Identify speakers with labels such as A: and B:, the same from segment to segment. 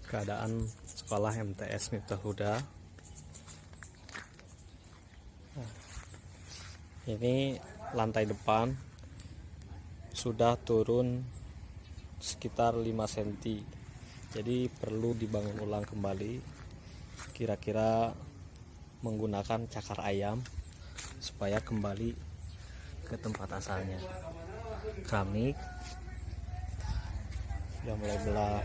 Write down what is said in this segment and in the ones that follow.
A: keadaan sekolah MTS Miftahul Huda. Ini lantai depan sudah turun sekitar 5 cm, jadi perlu dibangun ulang kembali, kira-kira menggunakan cakar ayam supaya kembali ke tempat asalnya. Keramik sudah mulai belah.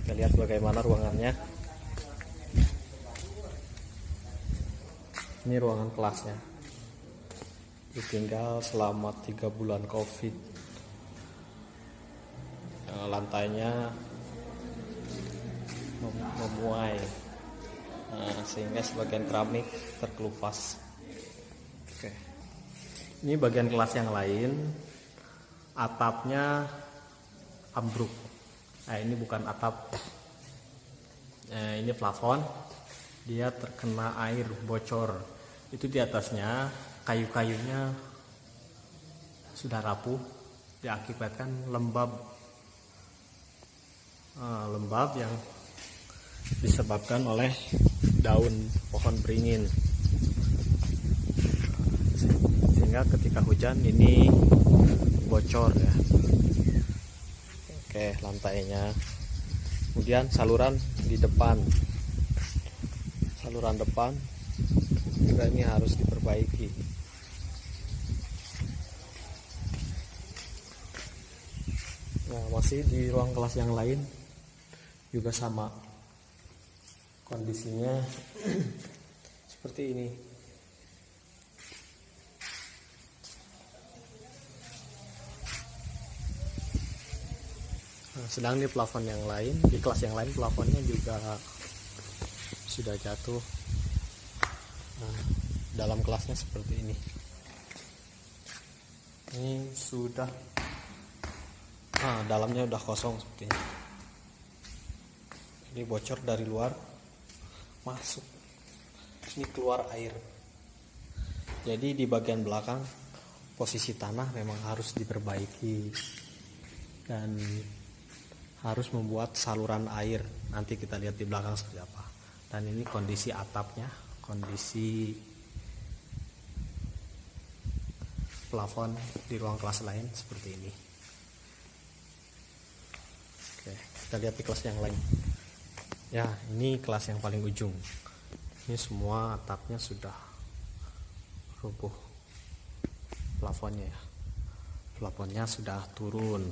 A: Kita lihat bagaimana ruangannya. Ini ruangan kelasnya, ditinggal selama 3 bulan COVID. Lantainya memuai, sehingga sebagian keramik terkelupas. Oke. Ini bagian kelas yang lain, atapnya ambruk. Ini bukan atap, ini plafon, dia terkena air bocor. Itu di atasnya kayu-kayunya sudah rapuh, diakibatkan lembab yang disebabkan oleh daun pohon beringin, sehingga ketika hujan ini bocor ya. Oke, lantainya. Kemudian saluran di depan, saluran depan juga ini harus diperbaiki. Nah, masih di ruang kelas yang lain juga sama kondisinya seperti ini. Nah, sedang di plafon yang lain, di kelas yang lain plafonnya juga sudah jatuh. Nah, dalam kelasnya seperti ini. Ini sudah, dalamnya udah kosong sepertinya. Ini bocor dari luar masuk, ini keluar air. Jadi di bagian belakang posisi tanah memang harus diperbaiki dan harus membuat saluran air. Nanti kita lihat di belakang seperti apa. Dan ini kondisi atapnya, kondisi plafon di ruang kelas lain seperti ini. Oke, kita lihat di kelas yang lain. Ya, ini kelas yang paling ujung. Ini semua atapnya sudah rubuh, plafonnya ya. Plafonnya sudah turun.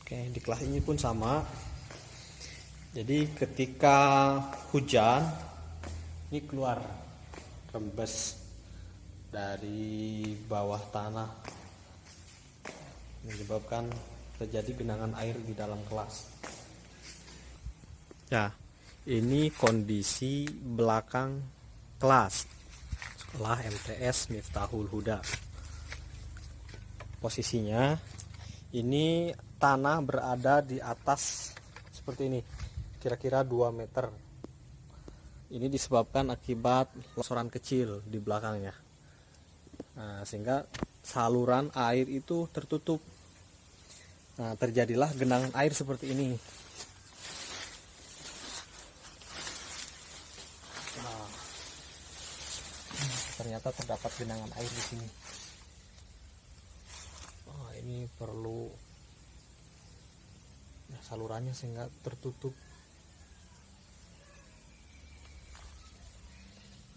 A: Oke, di kelas ini pun sama. Jadi ketika hujan, ini keluar rembes dari bawah tanah, menyebabkan terjadi genangan air di dalam kelas. Ya, ini kondisi belakang kelas sekolah MTS Miftahul Huda. Posisinya ini tanah berada di atas seperti ini, kira-kira 2 meter. Ini disebabkan akibat longsoran kecil di belakangnya. Nah, sehingga saluran air itu tertutup. Nah, terjadilah genangan air seperti ini. Nah, ternyata terdapat genangan air di sini. Ini perlu salurannya sehingga tertutup.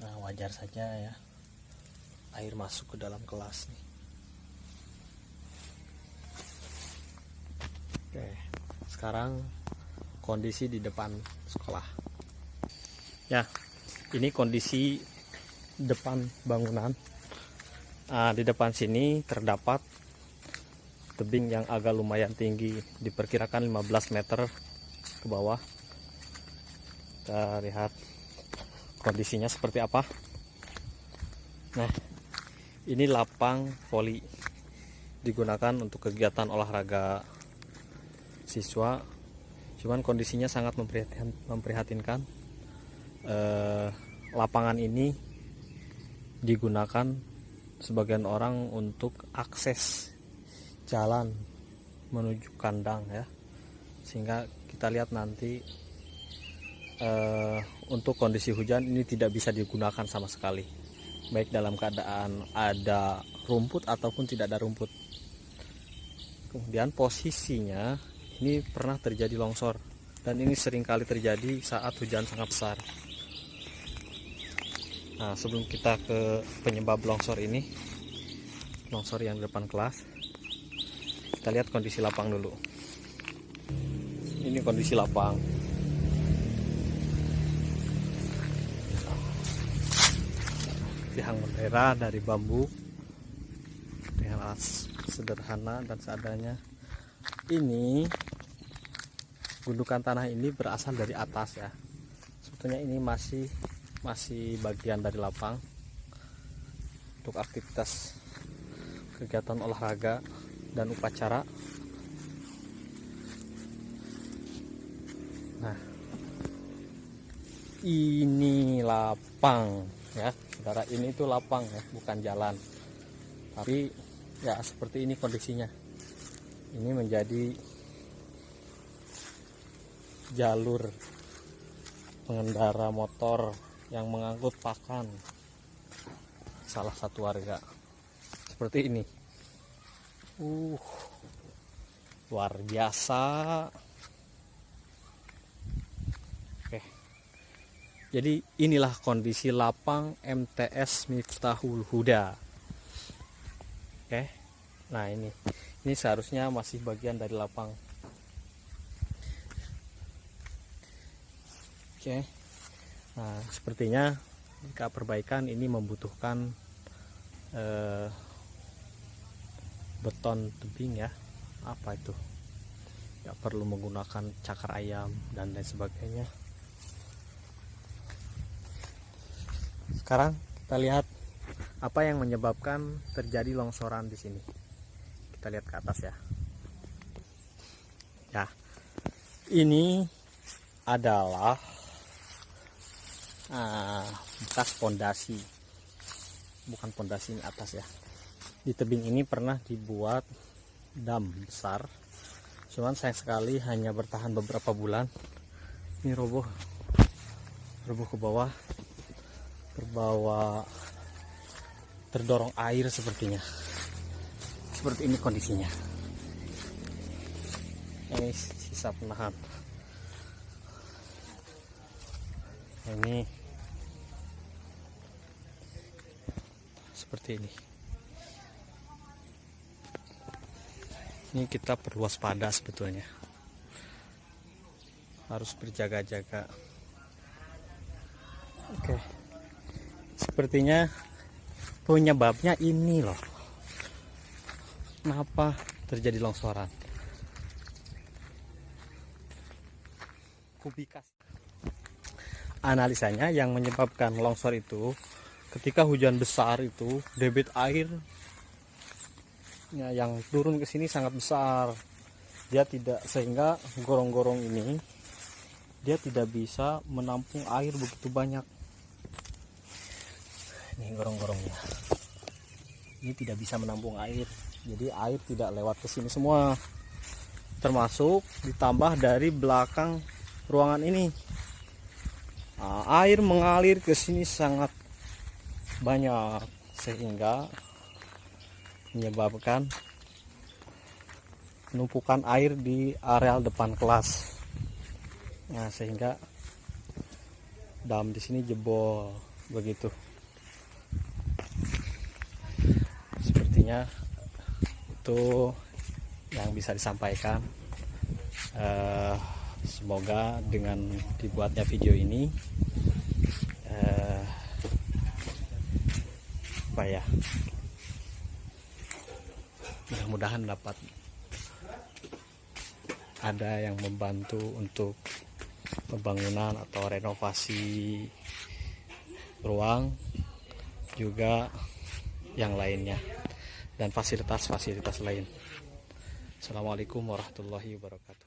A: Nah, wajar saja ya, air masuk ke dalam kelas nih. Oke, sekarang kondisi di depan sekolah. Ya, ini kondisi depan bangunan. Di depan sini terdapat tebing yang agak lumayan tinggi, diperkirakan 15 meter ke bawah. Kita lihat kondisinya seperti apa. Nah, ini lapang voli, digunakan untuk kegiatan olahraga siswa. Cuman kondisinya sangat memprihatinkan. Lapangan ini digunakan sebagian orang untuk akses jalan menuju kandang ya, sehingga kita lihat nanti untuk kondisi hujan ini tidak bisa digunakan sama sekali, baik dalam keadaan ada rumput ataupun tidak ada rumput. Kemudian posisinya ini pernah terjadi longsor, dan ini sering kali terjadi saat hujan sangat besar. Nah, sebelum kita ke penyebab longsor ini, longsor yang di depan kelas, kita lihat kondisi lapang dulu. Ini kondisi lapang. Tiang bendera dari bambu dengan alat sederhana dan seadanya. Ini gundukan tanah ini berasal dari atas ya. Sebetulnya ini masih bagian dari lapang untuk aktivitas kegiatan olahraga dan upacara. Nah, ini lapang ya, saudara. Ini tuh lapang ya, bukan jalan. Tapi ya seperti ini kondisinya. Ini menjadi jalur pengendara motor yang mengangkut pakan salah satu warga. Seperti ini. Luar biasa. Oke. Jadi inilah kondisi lapang MTS Miftahul Huda. Oke. Nah, ini seharusnya masih bagian dari lapang. Oke. Nah, sepertinya jika perbaikan ini membutuhkan beton tebing ya. Apa itu? Ya, perlu menggunakan cakar ayam dan lain sebagainya. Sekarang kita lihat apa yang menyebabkan terjadi longsoran di sini. Kita lihat ke atas ya. Ya, ini adalah bekas pondasi, bukan pondasi ini atas ya. Di tebing ini pernah dibuat dam besar, cuman sayang sekali hanya bertahan beberapa bulan. Ini roboh ke bawah, terbawa, terdorong air sepertinya. Seperti ini kondisinya. Ini sisa penahan. Ini seperti ini. Ini kita perlu waspada sebetulnya. Harus berjaga-jaga. Oke. Sepertinya penyebabnya ini loh. Kenapa terjadi longsoran? Kubikas. Analisanya yang menyebabkan longsor itu ketika hujan besar itu debit air ya, yang turun ke sini sangat besar. Dia tidak, sehingga gorong-gorong ini dia tidak bisa menampung air begitu banyak. Ini gorong-gorongnya. Ini tidak bisa menampung air. Jadi air tidak lewat ke sini semua. Termasuk ditambah dari belakang ruangan ini. Nah, air mengalir ke sini sangat banyak sehingga menyebabkan penumpukan air di areal depan kelas. Nah, sehingga dam di sini jebol begitu. Sepertinya itu yang bisa disampaikan. Semoga dengan dibuatnya video ini apa ya, mudah-mudahan dapat ada yang membantu untuk pembangunan atau renovasi ruang, juga yang lainnya, dan fasilitas-fasilitas lain. Assalamualaikum warahmatullahi wabarakatuh.